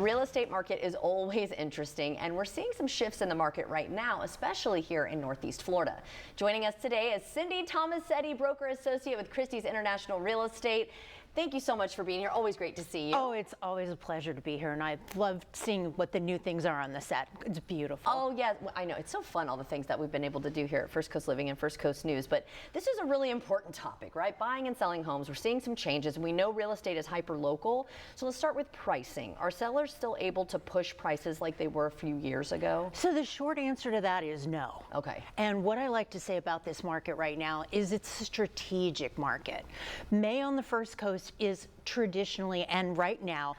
Real estate market is always interesting, and we're seeing some shifts in the market right now, especially here in Northeast Florida. Joining us today is Cindy Tomasetti, broker associate with Christie's International Real Estate. Thank you so much for being here. Always great to see you. Oh, it's always a pleasure to be here, and I love seeing what the new things are on the set. It's beautiful. Oh, yeah, I know. It's so fun, all the things that we've been able to do here at First Coast Living and First Coast News. But this is a really important topic, right? Buying and selling homes. We're seeing some changes, and we know real estate is hyper-local. So let's start with pricing. Are sellers still able to push prices like they were a few years ago? So the short answer to that is no. Okay. And what I like to say about this market right now is it's a strategic market. May on the First Coast is traditionally and right now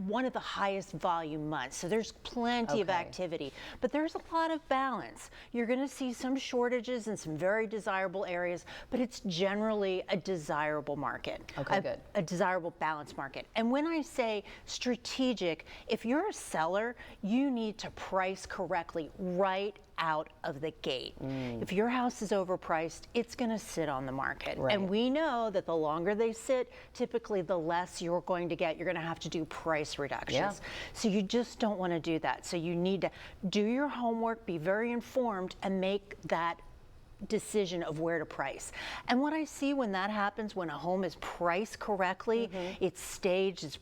one of the highest volume months. So there's plenty of activity, but there's a lot of balance. You're going to see some shortages in some very desirable areas, but it's generally a desirable market. Okay, good. A desirable balance market. And when I say strategic, if you're a seller, you need to price correctly right out of the gate. If your house is overpriced, it's going to sit on the market. Right. And we know that the longer they sit, typically the less you're going to get. You're going to have to do price reductions. Yeah. So you just don't want to do that. So you need to do your homework, be very informed, and make that decision of where to price. And what I see when that happens, when a home is priced correctly, it's staged, it's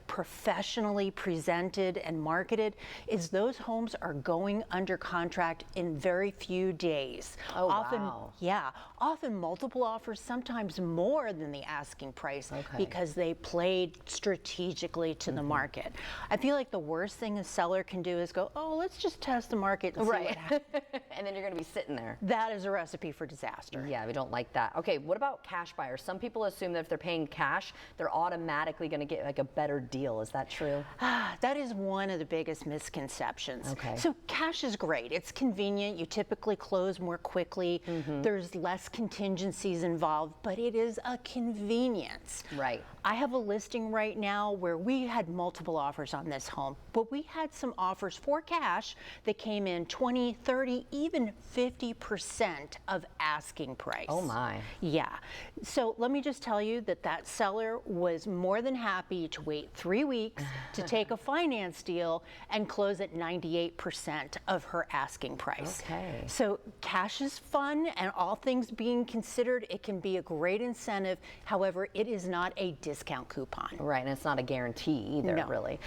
professionally presented and marketed, is those homes are going under contract in very few days. Oh, often, wow. Yeah, often multiple offers, sometimes more than the asking price, because they played strategically to the market. I feel like the worst thing a seller can do is go, oh, let's just test the market and see what happens. And then you're going to be sitting there. That is a recipe for disaster. Yeah, we don't like that. Okay, what about cash buyers? Some people assume that if they're paying cash, they're automatically going to get like a better deal. Is that true? That is one of the biggest misconceptions. Okay. So cash is great. It's convenient. You typically close more quickly. There's less contingencies involved, but it is a convenience. Right. I have a listing right now where we had multiple offers on this home, but we had some offers for cash that came in 20, 30, even 50% of asking price. Oh my. Yeah. So let me just tell you that that seller was more than happy to wait 3 weeks to take a finance deal and close at 98% of her asking price. Okay. So cash is fun, and all things being considered, it can be a great incentive. However, it is not a discount coupon. Right, and it's not a guarantee either, No. really.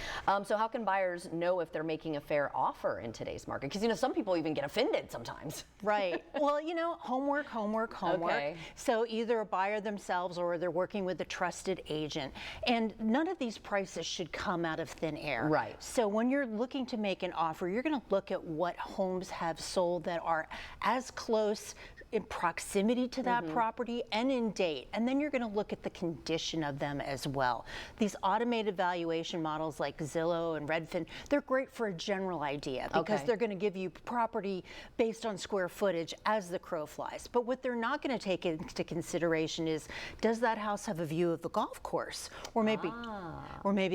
So how can buyers know if they're making a fair offer in today's market? Because, you know, some people even get offended sometimes. Right. Well, you know, homework. Okay. So either a buyer themselves or they're working with a trusted agent. And none of these prices should come out of thin air. Right. So when you're looking to make an offer, you're going to look at what homes have sold that are as close in proximity to that property and in date. And then you're going to look at the condition of them as well. These automated valuation models like Zillow and Redfin, they're great for a general idea because they're going to give you property based on square footage as the crow flies. But what they're not going to take into consideration is, does that house have a view of the golf course? Or maybe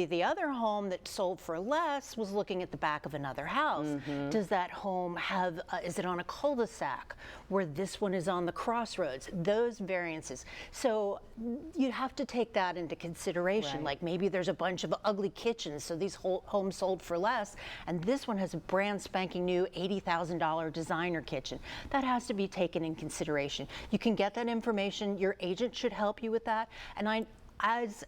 the other home that sold for less was looking at the back of another house. Does that home have, is it on a cul-de-sac where this one is on the crossroads? Those variances. So you have to take that into consideration. Right. Like maybe there's a bunch of ugly kitchens, so these homes sold for less, and this one has a brand spanking new $80,000 designer kitchen. That has to be taken in consideration. You can get that information. Your agent should help you with that. And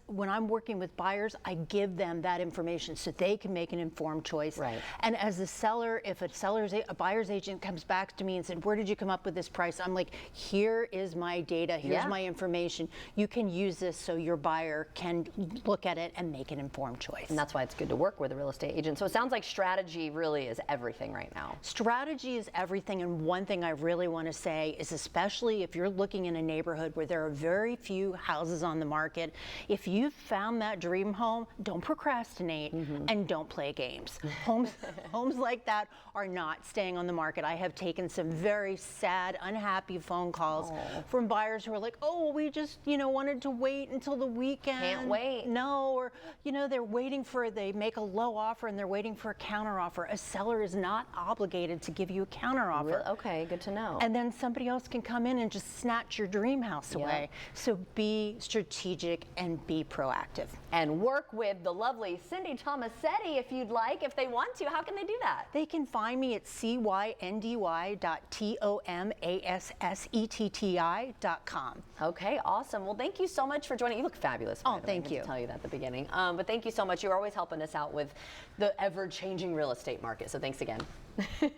when I'm working with buyers, I give them that information so they can make an informed choice. Right. And as a seller, if a buyer's agent comes back to me and said, where did you come up with this price? I'm like, here is my data, here's my information. You can use this so your buyer can look at it and make an informed choice. And that's why it's good to work with a real estate agent. So it sounds like strategy really is everything right now. Strategy is everything, and one thing I really want to say is, especially if you're looking in a neighborhood where there are very few houses on the market, if you've found that dream home, don't procrastinate and don't play games. Homes like that are not staying on the market. I have taken some very sad, unhappy phone calls from buyers who are like, oh, well, we just, wanted to wait until the weekend. Can't wait. No, or, they make a low offer and they're waiting for a counter offer. A seller is not obligated to give you a counter offer. Really? Okay, good to know. And then somebody else can come in and just snatch your dream house away. So be strategic and be proactive. And work with the lovely Cindy Tomasetti if you'd like, if they want to. How can they do that? They can find me at cyndy.tomassetti.com. Okay, awesome. Well, thank you so much for joining. You look fabulous. by Oh, the way. thank I meant you. to tell you that at the beginning. But thank you so much. You're always helping us out with the ever-changing real estate market. So thanks again.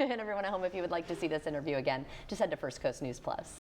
And everyone at home, if you would like to see this interview again, just head to First Coast News Plus.